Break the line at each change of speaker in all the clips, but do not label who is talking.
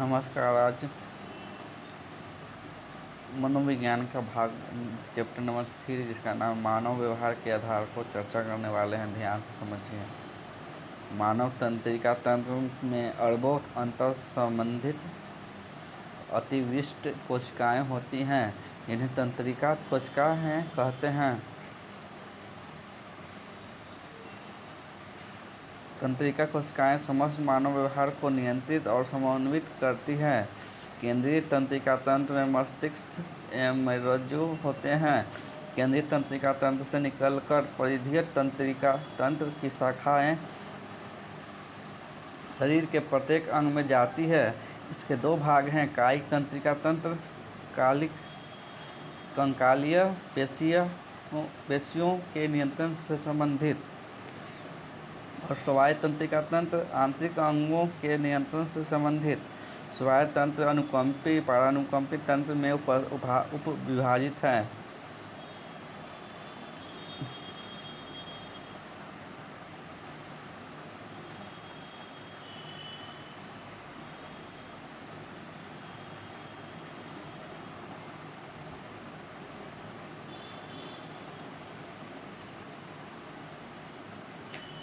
नमस्कार। आज मनोविज्ञान का भाग चैप्टर नंबर 3 जिसका नाम मानव व्यवहार के आधार को चर्चा करने वाले हैं। ध्यान से समझिए। मानव तंत्रिका तंत्र में अरबों अंतर संबंधित अतिविशिष्ट कोशिकाएं होती हैं। इन्हें तंत्रिका कोशिकाएं कहते हैं। तंत्रिका कोशिकाएं समस्त मानव व्यवहार को नियंत्रित और समन्वित करती हैं। केंद्रीय तंत्रिका तंत्र में मस्तिष्क एवं मज्जारज्जु होते हैं। केंद्रीय तंत्रिका तंत्र से निकलकर परिधीय तंत्रिका तंत्र की शाखाएं शरीर के प्रत्येक अंग में जाती है। इसके दो भाग हैं, कायिक तंत्रिका तंत्र कंकालीय पेशियों के नियंत्रण से संबंधित, और स्वायत्त तंत्रिका तंत्र आंतरिक अंगों के नियंत्रण से संबंधित। स्वायत्त तंत्र अनुकंपी परानुकंपी तंत्र में उप विभाजित है।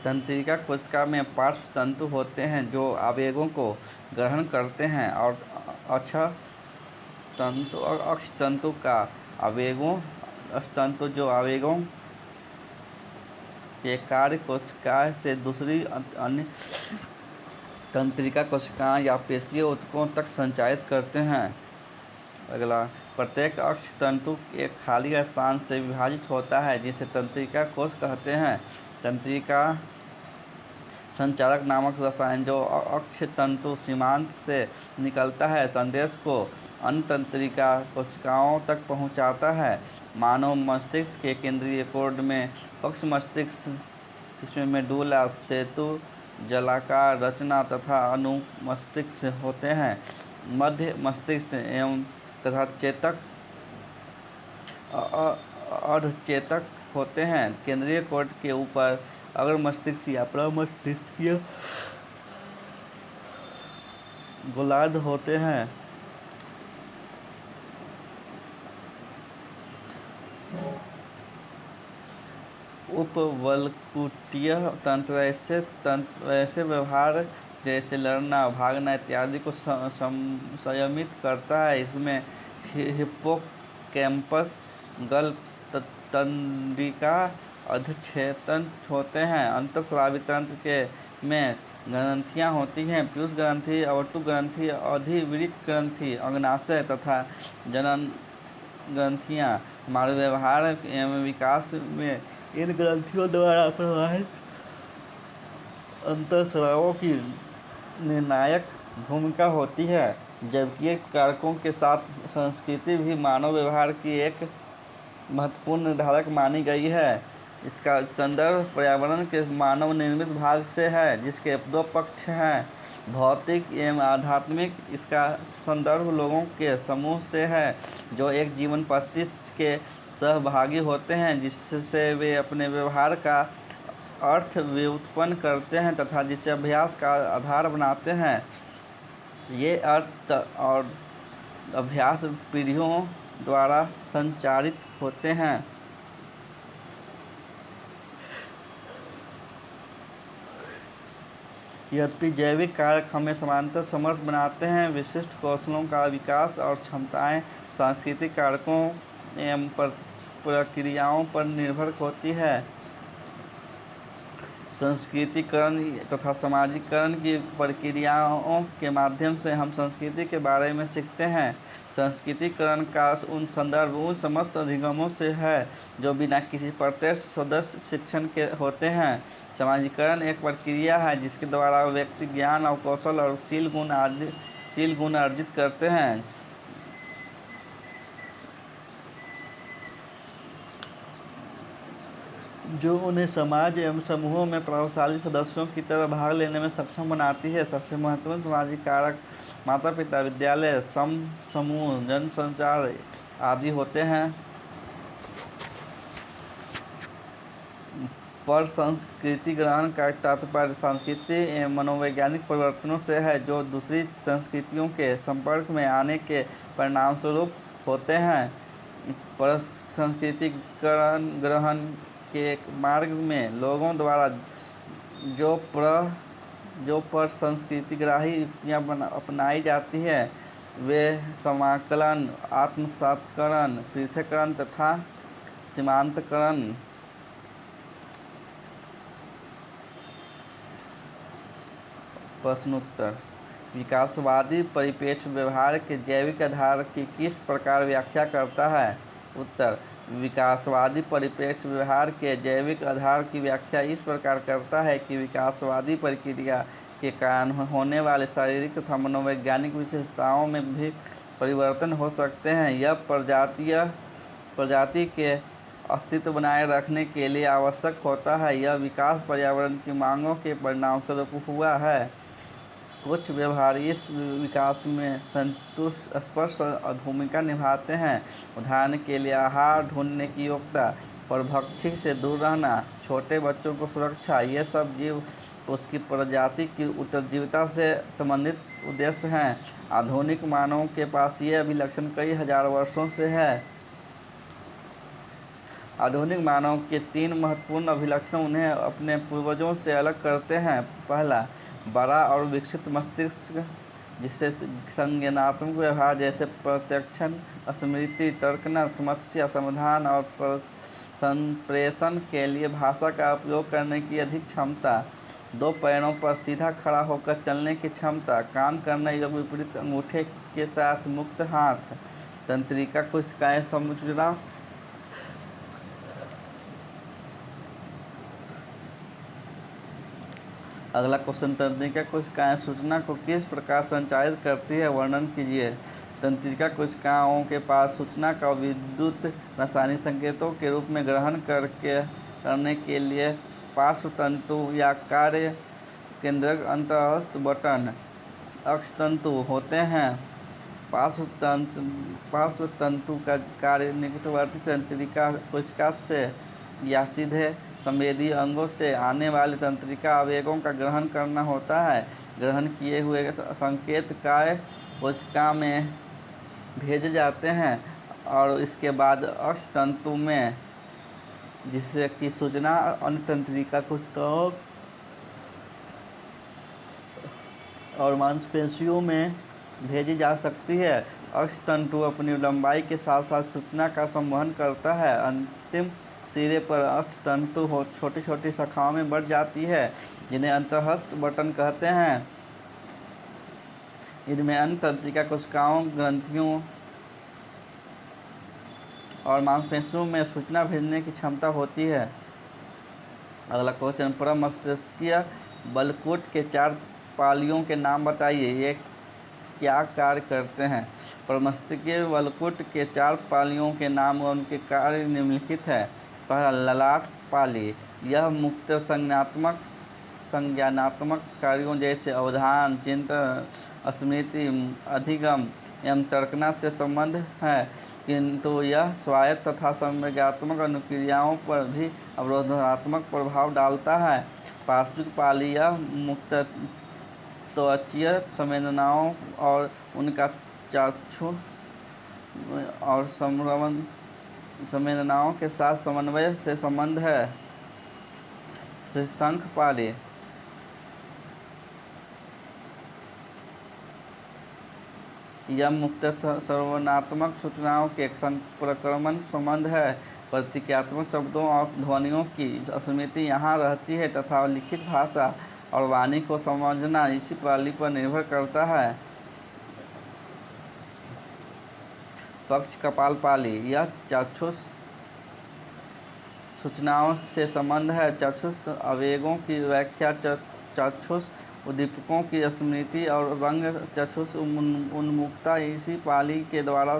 तंत्रिका कोशिका में पार्श्व तंतु होते हैं जो आवेगों को ग्रहण करते हैं, और अक्ष तंतु जो आवेगों के कार्य कोशिका से दूसरी अन्य तंत्रिका कोशिकाएं या पेशीय ऊतकों तक संचारित करते हैं। अगला, प्रत्येक अक्ष तंतु एक खाली स्थान से विभाजित होता है जिसे तंत्रिका कोश कहते हैं। तंत्रिका संचारक नामक रसायन जो अक्ष तंतु सीमांत से निकलता है संदेश को अन्य तंत्रिका कोशिकाओं तक पहुंचाता है। मानव मस्तिष्क के केंद्रीय कोड में पक्ष मस्तिष्क, इसमें मेडुला, सेतु, जलाकार रचना तथा अनुमस्तिष्क होते हैं। मध्य मस्तिष्क एवं तथा चेतक अर्धचेतक होते हैं। केंद्रीय कोड के ऊपर अग्र मस्तिष्क या प्रमस्तिष्कीय गोलार्ध होते हैं। उपवलकुटीय तंत्र ऐसे व्यवहार जैसे लड़ना, भागना इत्यादि को संयमित करता है। इसमें हिप्पोकैम्पस, गल्फ तंत्रिका अधिष्ठेतन होते हैं। अंतःस्रावी तंत्र के में ग्रंथियां होती हैं। पीयूष ग्रंथि, अवटु ग्रंथि, अधिवृक्क ग्रंथि, अग्नाशय तथा जनन ग्रंथियां। हमारे व्यवहार एवं विकास में इन ग्रंथियों द्वारा प्रवाहित अंतःस्रावों की निर्णायक भूमिका होती है। जैविक कारकों के साथ संस्कृति भी मानव व्यवहार की एक महत्वपूर्ण निर्धारक मानी गई है। इसका संदर्भ पर्यावरण के मानव निर्मित भाग से है, जिसके दो पक्ष हैं, भौतिक एवं आध्यात्मिक। इसका संदर्भ लोगों के समूह से है जो एक जीवन पद्धति के सहभागी होते हैं, जिससे वे अपने व्यवहार का अर्थ व्युत्पन्न करते हैं तथा जिसे अभ्यास का आधार बनाते हैं। ये अर्थ और अभ्यास पीढ़ियों द्वारा संचारित होते हैं। यद्यपि जैविक कारक हमें समानांतर समर्थ बनाते हैं, विशिष्ट कौशलों का विकास और क्षमताएं सांस्कृतिक कारकों एवं प्रक्रियाओं पर निर्भर होती है। संस्कृतिकरण तथा समाजीकरण की प्रक्रियाओं के माध्यम से हम संस्कृति के बारे में सीखते हैं। संस्कृतिकरण का संदर्भ उन समस्त अधिगमों से है जो बिना किसी प्रत्यक्ष सदस्य शिक्षण के होते हैं। समाजीकरण एक प्रक्रिया है जिसके द्वारा व्यक्ति ज्ञान और कौशल और शील गुण अर्जित करते हैं, जो उन्हें समाज एवं समूहों में प्रभावशाली सदस्यों की तरह भाग लेने में सक्षम बनाती है। सबसे महत्वपूर्ण सामाजिक कारक माता पिता, विद्यालय, समूह, जनसंचार आदि होते हैं। पर संस्कृति ग्रहण का तात्पर्य सांस्कृतिक एवं मनोवैज्ञानिक परिवर्तनों से है जो दूसरी संस्कृतियों के संपर्क में आने के परिणामस्वरूप होते हैं। पर संस्कृति ग्रहण के मार्ग में लोगों द्वारा जो पर संस्कृतिग्राही युक्तियाँ अपनाई जाती है वे समाकलन, आत्मसात्करण, पृथक्करण तथा सीमांतकरण। प्रश्नोत्तर: विकासवादी परिप्रेक्ष्य व्यवहार के जैविक आधार की किस प्रकार व्याख्या करता है? उत्तर: विकासवादी परिप्रेक्ष्य व्यवहार के जैविक आधार की व्याख्या इस प्रकार करता है कि विकासवादी प्रक्रिया के कारण होने वाले शारीरिक तथा मनोवैज्ञानिक विशेषताओं में भी परिवर्तन हो सकते हैं। यह प्रजाति के अस्तित्व बनाए रखने के लिए आवश्यक होता है। यह विकास पर्यावरण की मांगों के परिणामस्वरूप हुआ है। कुछ व्यवहार इस विकास में संतुष्ट स्पष्ट भूमिका निभाते हैं। उदाहरण के लिए आहार ढूंढने की योग्यता, परभक्षी से दूर रहना, छोटे बच्चों को सुरक्षा, ये सब जीव उसकी प्रजाति की उत्तरजीविता से संबंधित उद्देश्य हैं। आधुनिक मानवों के पास ये अभिलक्षण कई हजार वर्षों से है। आधुनिक मानव के 3 महत्वपूर्ण अभिलक्षण उन्हें अपने पूर्वजों से अलग करते हैं। पहला, बड़ा और विकसित मस्तिष्क, जिससे संज्ञानात्मक व्यवहार जैसे प्रत्यक्षण, स्मृति, तर्कना, समस्या समाधान और संप्रेषण के लिए भाषा का उपयोग करने की अधिक क्षमता। 2 पैरों पर सीधा खड़ा होकर चलने की क्षमता, काम करने योग्य विपरीत अंगूठे के साथ मुक्त हाथ। तंत्रिका कोशिकाएं संरचना अगला क्वेश्चन: तंत्रिका कोशिकाएं सूचना को किस प्रकार संचारित करती है, वर्णन कीजिए। तंत्रिका कोशिकाओं के पास सूचना का विद्युत रासायनिक संकेतों के रूप में ग्रहण करने के लिए पार्श्व तंतु या कार्य केंद्रक अंतःस्थ बटन अक्षतंतु होते हैं। पार्श्व तंतु का कार्य निकटवर्ती तंत्रिका कोशिका से या सीधे संवेदी अंगों से आने वाले तंत्रिका आवेगों का ग्रहण करना होता है। ग्रहण किए हुए संकेत काय कोशिका में भेजे जाते हैं और इसके बाद अक्षतंतु में, जिससे कि सूचना अन्य तंत्रिका कोशिकाओं और मांसपेशियों में भेजी जा सकती है। अक्षतंतु अपनी लंबाई के साथ साथ सूचना का संवहन करता है। अंतिम सिरे पर अक्षतंतु छोटी छोटी शाखाओं में बढ़ जाती है, जिन्हें अंतःस्थ बटन कहते हैं। इनमें अन्य तंत्रिका कोशिकाओं, ग्रंथियों और मांसपेशियों में सूचना भेजने की क्षमता होती है। अगला क्वेश्चन: प्रमस्तिष्कीय बलकूट के 4 पालियों के नाम बताइए, ये क्या कार्य करते हैं? प्रमस्तिष्कीय बलकूट के 4 पालियों के नाम और उनके कार्य निम्नलिखित है। पहला, ललाट पाली। यह मुख्यतः संज्ञानात्मक कार्यों जैसे अवधान, चिंतन, स्मृति, अधिगम एवं तर्कना से संबंध है, किंतु यह स्वायत्त तथा संवेगात्मक अनुक्रियाओं पर भी अवरोधात्मक प्रभाव डालता है। पार्श्विक पाली, यह मुख्यतः त्वचीय संवेदनाओं और उनका चाक्षु और श्रवण संवेदनाओं के साथ समन्वय से संबंध है। शंख पाली, यह मुख्यतः श्रवणात्मक सूचनाओं के प्रक्रमण संबंध है। प्रतीकात्मक शब्दों और ध्वनियों की स्मृति यहाँ रहती है तथा लिखित भाषा और वाणी को समझना इसी पाली पर निर्भर करता है। पक्ष कपाल पाली, यह चाक्षुष सूचनाओं से संबंध है। चाक्षुष आवेगों की व्याख्या चाक्षुष उद्दीपकों की स्मृति और रंग चाक्षुष उन्मुखता इसी पाली के द्वारा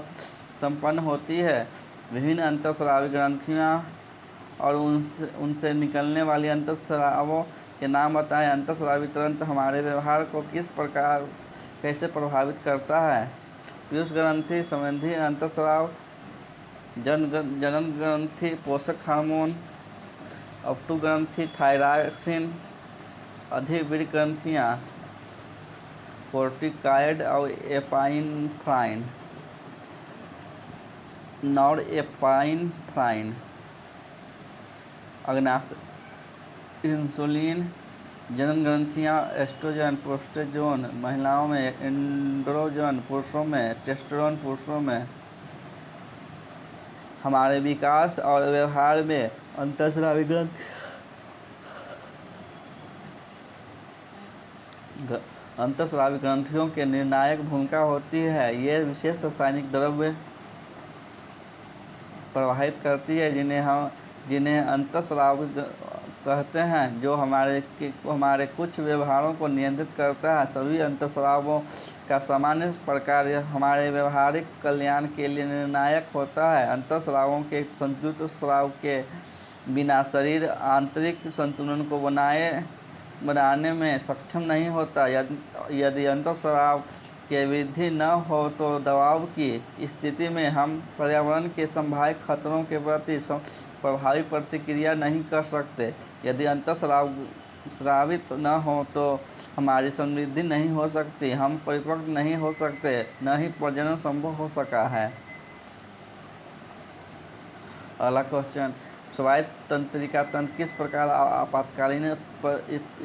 संपन्न होती है। विभिन्न अंतःस्रावी ग्रंथियाँ और उनसे निकलने वाली अंतःस्रावों के नाम बताएं। अंतःस्रावी तंत्र हमारे व्यवहार को कैसे प्रभावित करता है? पीयूष ग्रंथि, संवेदी अंतःस्राव, जनन ग्रंथि, पोषक हार्मोन, अपटू थायरॉक्सिन, अधिवृक्क ग्रंथियाँ, कोर्टिकॉइड और एपाइनफ्राइन, नॉरएपाइनफ्राइन, अग्नाशय, इंसुलिन, जनन ग्रंथियाँ, एस्ट्रोजन, प्रोस्टेजोन महिलाओं में, एंड्रोजन पुरुषों में, टेस्टोस्टेरोन पुरुषों में। हमारे विकास और व्यवहार में अंतःस्रावी ग्रंथियों के निर्णायक भूमिका होती है। ये विशेष रासायनिक द्रव्य प्रवाहित करती है जिन्हें अंतःस्राव कहते हैं, जो हमारे कुछ व्यवहारों को नियंत्रित करता है। सभी अंतःस्रावों का सामान्य प्रकार हमारे व्यवहारिक कल्याण के लिए निर्णायक होता है। अंतःस्रावों के संयुक्त स्राव के बिना शरीर आंतरिक संतुलन को बनाने में सक्षम नहीं होता। यदि अंतःस्राव के वृद्धि न हो तो दबाव की स्थिति में हम पर्यावरण के संभावित खतरों के प्रति प्रभावी प्रतिक्रिया नहीं कर सकते। यदि अंतःस्राव स्रावित न हो तो हमारी समृद्धि नहीं हो सकती, हम परिपक्व नहीं हो सकते, न ही प्रजनन संभव हो सका है। अगला क्वेश्चन, स्वायत्त तंत्रिका तंत्र किस प्रकार आपातकालीन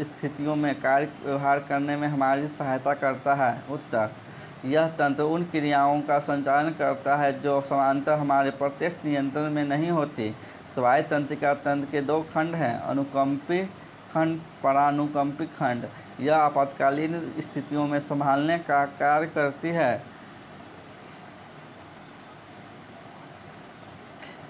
स्थितियों में कार्य व्यवहार करने में हमारी सहायता करता है? उत्तर, यह तंत्र उन क्रियाओं का संचालन करता है जो समांतर हमारे प्रत्यक्ष नियंत्रण में नहीं होती। स्वायत्त तंत्रिका तंत्र के दो खंड हैं, अनुकंपी खंड, परानुकंपी खंड। यह आपातकालीन स्थितियों में संभालने का कार्य करती है,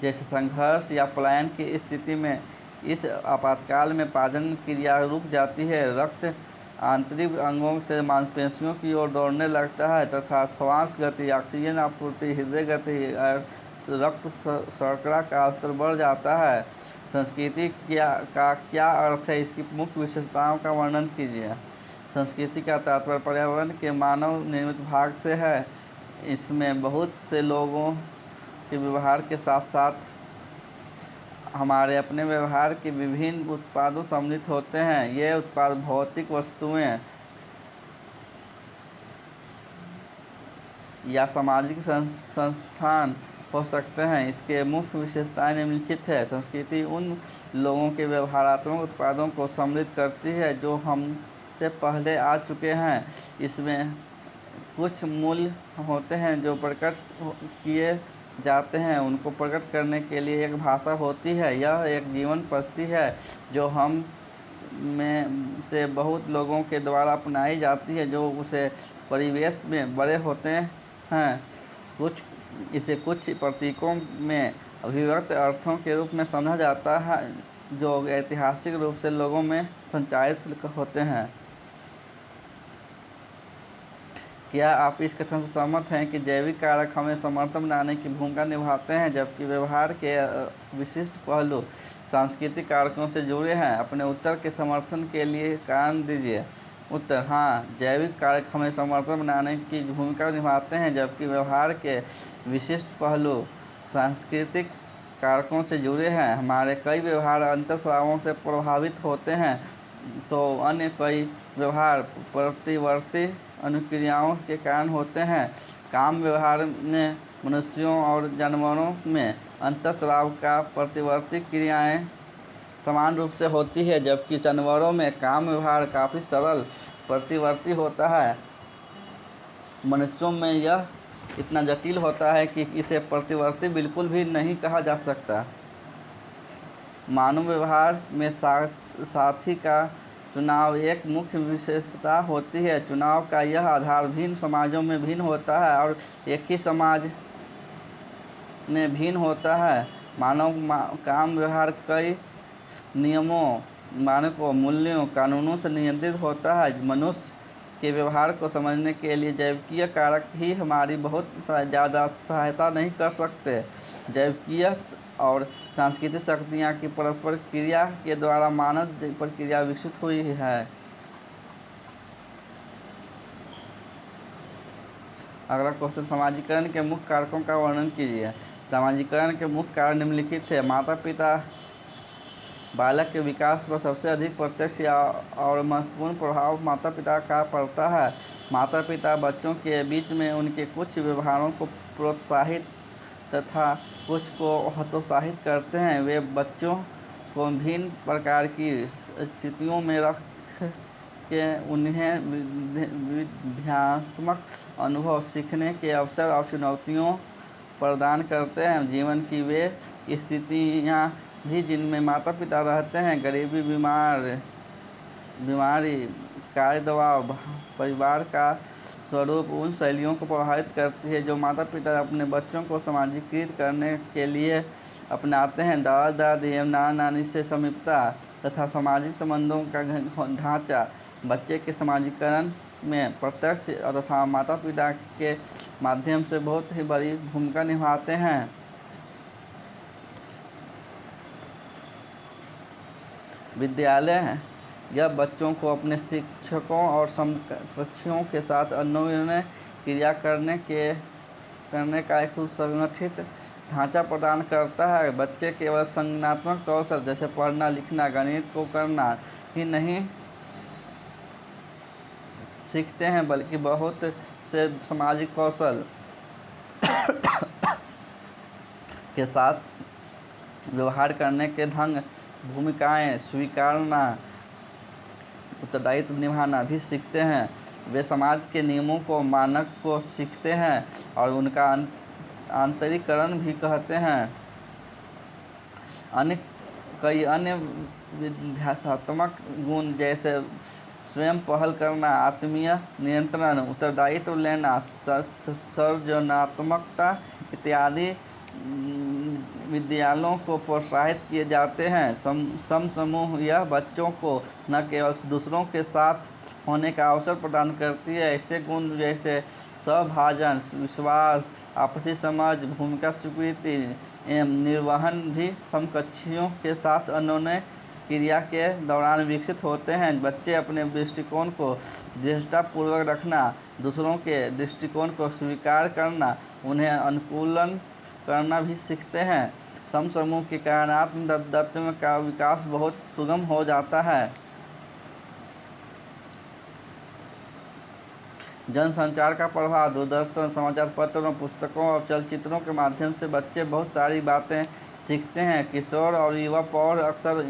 जैसे संघर्ष या पलायन की स्थिति में। इस आपातकाल में पाचन क्रिया रुक जाती है, रक्त आंतरिक अंगों से मांसपेशियों की ओर दौड़ने लगता है तथा श्वास गति, ऑक्सीजन आपूर्ति, हृदय गति और रक्त शर्करा का स्तर बढ़ जाता है। संस्कृति का क्या अर्थ है, इसकी मुख्य विशेषताओं का वर्णन कीजिए। संस्कृति का तात्पर्य पर्यावरण के मानव निर्मित भाग से है। इसमें बहुत से लोगों के व्यवहार के साथ साथ हमारे अपने व्यवहार के विभिन्न उत्पादों सम्मिलित होते हैं। ये उत्पाद भौतिक वस्तुएं या सामाजिक संस्थान हो सकते हैं। इसके मुख्य विशेषताएं निम्नलिखित है। संस्कृति उन लोगों के व्यवहारात्मक उत्पादों को सम्मिलित करती है जो हमसे पहले आ चुके हैं। इसमें कुछ मूल्य होते हैं जो प्रकट किए जाते हैं, उनको प्रकट करने के लिए एक भाषा होती है। यह एक जीवन पद्धति है जो हम में से बहुत लोगों के द्वारा अपनाई जाती है, जो उसे परिवेश में बड़े होते हैं। इसे कुछ प्रतीकों में अभिव्यक्त अर्थों के रूप में समझा जाता है जो ऐतिहासिक रूप से लोगों में संचारित होते हैं। क्या आप इस कथन से सहमत हैं कि जैविक कारक हमें समर्थन बनाने की भूमिका निभाते हैं, जबकि व्यवहार के विशिष्ट पहलू सांस्कृतिक कारकों से जुड़े हैं? अपने उत्तर के समर्थन के लिए कारण दीजिए। उत्तर, हाँ, जैविक कारक हमें समर्थन बनाने की भूमिका निभाते हैं, जबकि व्यवहार के विशिष्ट पहलू सांस्कृतिक कारकों से जुड़े हैं। हमारे कई व्यवहार अंतःस्रावों से प्रभावित होते हैं, तो अन्य कई व्यवहार प्रतिवर्ती अनुक्रियाओं के कारण होते हैं। काम व्यवहार में मनुष्यों और जानवरों में अंतःस्राव का प्रतिवर्ती क्रियाएं समान रूप से होती है, जबकि जानवरों में काम व्यवहार काफ़ी सरल प्रतिवर्ती होता है। मनुष्यों में यह इतना जटिल होता है कि इसे प्रतिवर्ती बिल्कुल भी नहीं कहा जा सकता। मानव व्यवहार में साथी का चुनाव एक मुख्य विशेषता होती है। चुनाव का यह आधार भिन्न समाजों में भिन्न होता है और एक ही समाज में भिन्न होता है। मानव काम व्यवहार कई नियमों, मानकों, मूल्यों, कानूनों से नियंत्रित होता है। मनुष्य के व्यवहार को समझने के लिए जैविकीय कारक ही हमारी बहुत ज़्यादा सहायता नहीं कर सकते। जैविकीय और सांस्कृतिक शक्तियाँ की परस्पर क्रिया के द्वारा मानव प्रक्रिया विकसित हुई है। अगला क्वेश्चन, सामाजिकरण के मुख्य कारकों का वर्णन कीजिए। सामाजिकरण के मुख्य कारण निम्नलिखित है। माता पिता बालक के विकास पर सबसे अधिक प्रत्यक्ष और महत्वपूर्ण प्रभाव माता पिता का पड़ता है। माता पिता बच्चों के बीच में उनके कुछ व्यवहारों को प्रोत्साहित तथा कुछ को हतोत्साहित करते हैं। वे बच्चों को भिन्न प्रकार की स्थितियों में रख के उन्हें विध्यात्मक अनुभव, सीखने के अवसर और चुनौतियों प्रदान करते हैं। जीवन की वे स्थितियाँ भी जिनमें माता पिता रहते हैं, गरीबी, बीमारी, कार्य दबाव, परिवार का स्वरूप, उन शैलियों को प्रभावित करती है जो माता पिता अपने बच्चों को सामाजिकीकृत करने के लिए अपनाते हैं। दादा दादी एवं नाना नानी से समीपता तथा सामाजिक संबंधों का ढांचा बच्चे के समाजीकरण में प्रत्यक्ष तथा माता पिता के माध्यम से बहुत ही बड़ी भूमिका निभाते हैं। विद्यालय यह बच्चों को अपने शिक्षकों और समकक्षों के साथ अन्योन्य क्रिया करने का एक सुसंगठित ढांचा प्रदान करता है। बच्चे केवल संज्ञानात्मक कौशल जैसे पढ़ना, लिखना, गणित को करना ही नहीं सीखते हैं, बल्कि बहुत से सामाजिक कौशल के साथ व्यवहार करने के ढंग, भूमिकाएं स्वीकारना, उत्तरदायित्व निभाना भी सीखते हैं। वे समाज के नियमों को, मानक को सीखते हैं और उनका आंतरिकरण भी कहते हैं। कई अन्य विध्यात्मक गुण जैसे स्वयं पहल करना, आत्मीय नियंत्रण, उत्तरदायित्व लेना, सृजनात्मकता इत्यादि विद्यालयों को प्रोत्साहित किए जाते हैं। समूह यह बच्चों को न केवल दूसरों के साथ होने का अवसर प्रदान करती है, ऐसे गुण जैसे सहभाजन, विश्वास, आपसी समझ, भूमिका स्वीकृति एवं निर्वहन भी समकक्षियों के साथ अन्योन्य क्रिया के दौरान विकसित होते हैं। बच्चे अपने दृष्टिकोण को दृढ़तापूर्वक रखना, दूसरों के दृष्टिकोण को स्वीकार करना, उन्हें अनुकूलन करना भी सीखते हैं। समूह के कारण आत्मतत्व का विकास बहुत सुगम हो जाता है। जनसंचार का प्रभाव। दूरदर्शन, समाचार पत्रों, पुस्तकों और चलचित्रों के माध्यम से बच्चे बहुत सारी बातें सीखते हैं। किशोर और युवा पौध अक्सर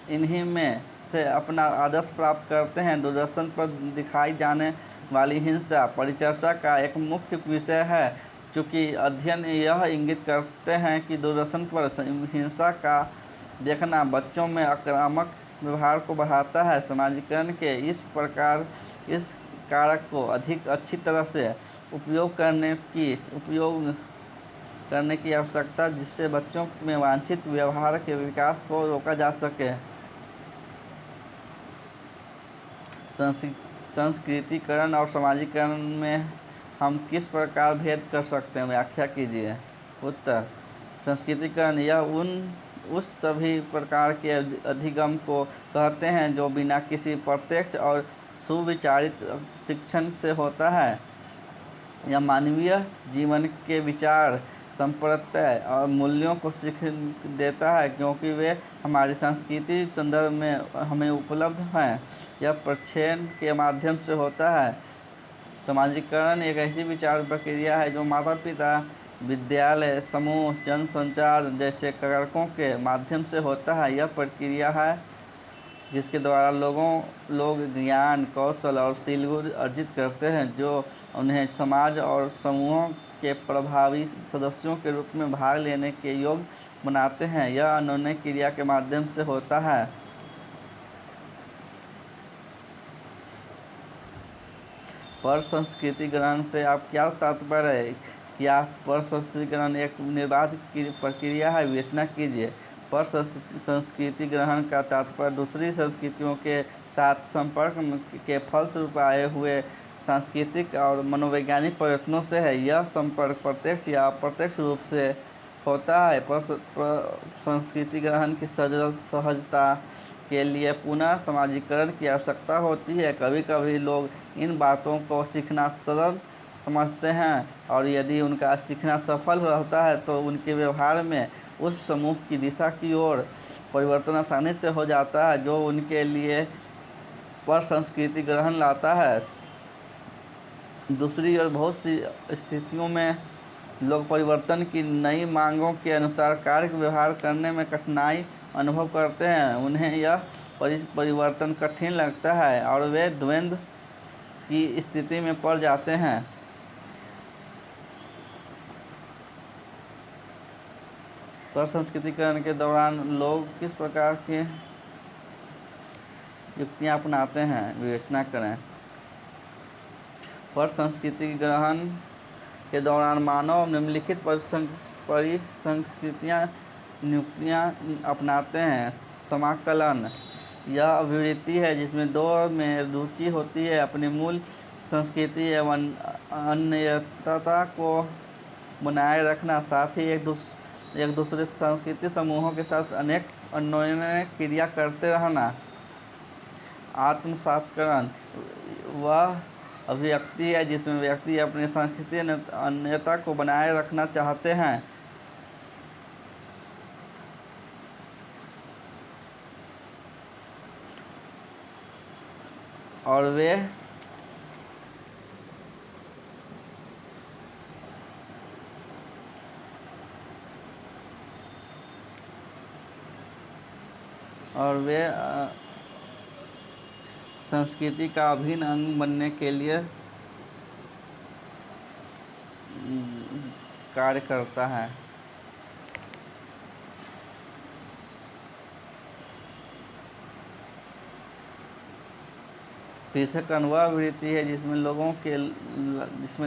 इन्हीं में से अपना आदर्श प्राप्त करते हैं। दूरदर्शन पर दिखाई जाने वाली हिंसा परिचर्चा का एक मुख्य विषय है, चूँकि अध्ययन यह इंगित करते हैं कि दूरदर्शन पर हिंसा का देखना बच्चों में आक्रामक व्यवहार को बढ़ाता है। समाजीकरण के इस कारक को अधिक अच्छी तरह से उपयोग करने की आवश्यकता, जिससे बच्चों में वांछित व्यवहार के विकास को रोका जा सके। संस्कृतिकरण और समाजीकरण में हम किस प्रकार भेद कर सकते हैं, व्याख्या कीजिए। उत्तर: संस्कृतिकरण यह उस सभी प्रकार के अधिगम को कहते हैं जो बिना किसी प्रत्यक्ष और सुविचारित शिक्षण से होता है। यह मानवीय जीवन के विचार, संप्रदाय और मूल्यों को सीख देता है, क्योंकि वे हमारी सांस्कृतिक संदर्भ में हमें उपलब्ध हैं। यह प्रक्षेपण के माध्यम से होता है। समाजीकरण एक ऐसी विचार प्रक्रिया है जो माता पिता, विद्यालय, समूह, जनसंचार जैसे कारकों के माध्यम से होता है। यह प्रक्रिया है जिसके द्वारा लोग ज्ञान, कौशल और शील अर्जित करते हैं, जो उन्हें समाज और समूहों के प्रभावी सदस्यों के रूप में भाग लेने के योग्य बनाते हैं। यह अन्योन्य क्रिया के माध्यम से होता है। पर संस्कृति ग्रहण से आप क्या तात्पर्य है? क्या पर संस्कृति ग्रहण एक निर्बाध प्रक्रिया है? विवेचना कीजिए। पर संस्कृति ग्रहण का तात्पर्य दूसरी संस्कृतियों के साथ संपर्क के फलस्वरूप आए हुए सांस्कृतिक और मनोवैज्ञानिक प्रयत्नों से है। यह संपर्क प्रत्यक्ष या अप्रत्यक्ष रूप से होता है। पर संस्कृति ग्रहण की सहजता के लिए पुनः समाजीकरण की आवश्यकता होती है। कभी कभी लोग इन बातों को सीखना सरल समझते हैं और यदि उनका सीखना सफल रहता है तो उनके व्यवहार में उस समूह की दिशा की ओर परिवर्तन आसानी से हो जाता है जो उनके लिए पर संस्कृति ग्रहण लाता है। दूसरी ओर बहुत सी स्थितियों में लोग परिवर्तन की नई मांगों के अनुसार कार्य व्यवहार करने में कठिनाई अनुभव करते हैं। उन्हें यह परिवर्तन कठिन लगता है और वे द्वंद्व की स्थिति में पड़ जाते हैं। प्रसंस्कृतिकरण के दौरान लोग किस प्रकार की युक्तियां अपनाते हैं, विवेचना करें। प्रसंस्कृतिकरण के दौरान मानव निम्नलिखित परिसंस्कृतियां युक्तियां अपनाते हैं। समाकलन यह अभिवृत्ति है जिसमें दो में रुचि होती है, अपनी मूल संस्कृति एवं अन्यता को बनाए रखना, साथ ही एक दूसरे संस्कृति समूहों के साथ अनेक अन्योन्य क्रिया करते रहना। आत्मसातकरण वह अभिव्यक्ति है जिसमें व्यक्ति अपनी संस्कृति अन्यता को बनाए रखना चाहते हैं और वे संस्कृति का अभिन्न अंग बनने के लिए कार्य करता है। पृथक्करण वह अभिवृत्ति है जिसमें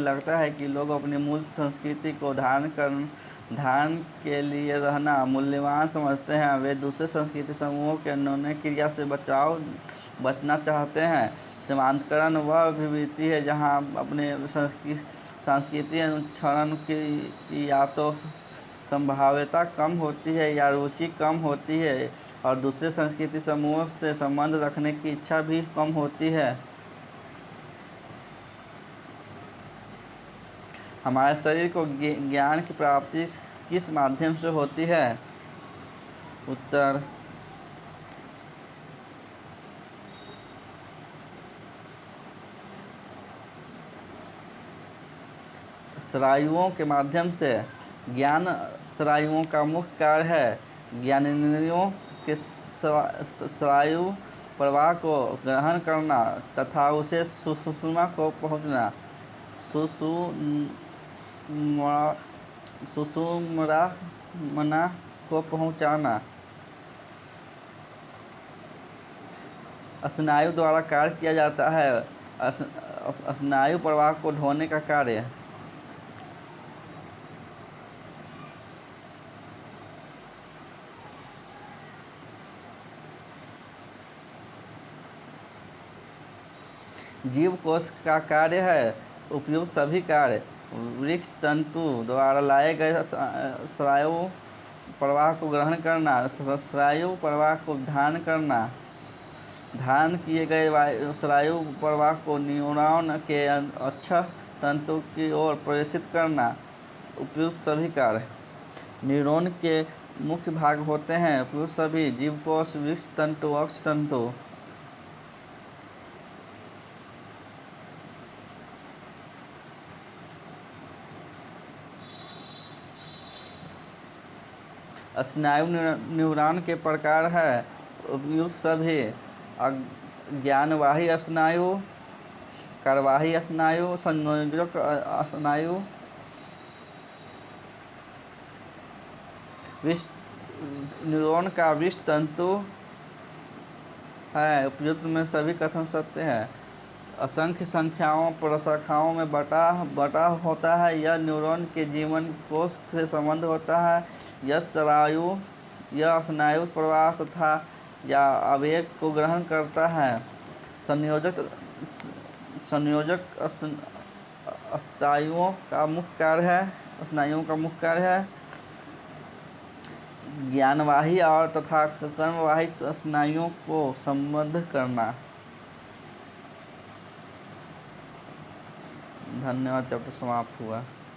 लगता है कि लोग अपनी मूल संस्कृति को धारण के लिए रहना मूल्यवान समझते हैं। वे दूसरे संस्कृति समूहों के अन्योन्य क्रिया से बचना चाहते हैं। सीमांतकरण वह अभिवृत्ति है जहाँ अपने सांस्कृतिक अनुक्षरण की या तो संभाव्यता कम होती है या रुचि कम होती है और दूसरे संस्कृति समूहों से संबंध रखने की इच्छा भी कम होती है। हमारे शरीर को ज्ञान की प्राप्ति किस माध्यम से होती है? उत्तर स्नायुओं के माध्यम से। ज्ञान स्नायुओं का मुख्य कार्य है ज्ञानेंद्रियों के स्नायु प्रवाह को ग्रहण करना तथा उसे सुषुम्ना को पहुँचना, सुषुम्ना को पहुँचाना। स्नायु द्वारा कार्य किया जाता है। स्नायु प्रवाह को ढोने का कार्य। जीव कोश का कार्य है उपयुक्त सभी कार्य। वृक्ष तंतु द्वारा लाए गए स्नायु प्रवाह को ग्रहण करना, स्नायु प्रवाह को धारण करना, धारण किए गए स्नायु प्रवाह को न्यूरॉन के अक्षय तंतु की ओर प्रेषित करना, उपयुक्त सभी कार्य। न्यूरॉन के मुख्य भाग होते हैं उपयुक्त सभी, जीवकोश, वृक्ष तंतु, अक्षय तंतु। स्नायु न्यूरॉन के प्रकार है उपयुक्त सभी, ज्ञानवाही स्नायु, कार्यवाही स्नायु, संयोजक स्नायु। न्यूरॉन का वृक्ष तंतु है उपयुक्त में सभी कथन सत्य है। असंख्य संख्याओं प्रशाखाओं में बटा होता है। यह न्यूरॉन के जीवन कोश से संबंध होता है। यह स्नायु प्रवाह तथा या आवेग को ग्रहण करता है। संयोजक स्नायुओं का मुख्य कार्य है ज्ञानवाही और तथा कर्मवाही स्नायुओं को संबद्ध करना। धन्यवाद। चैप्टर समाप्त हुआ।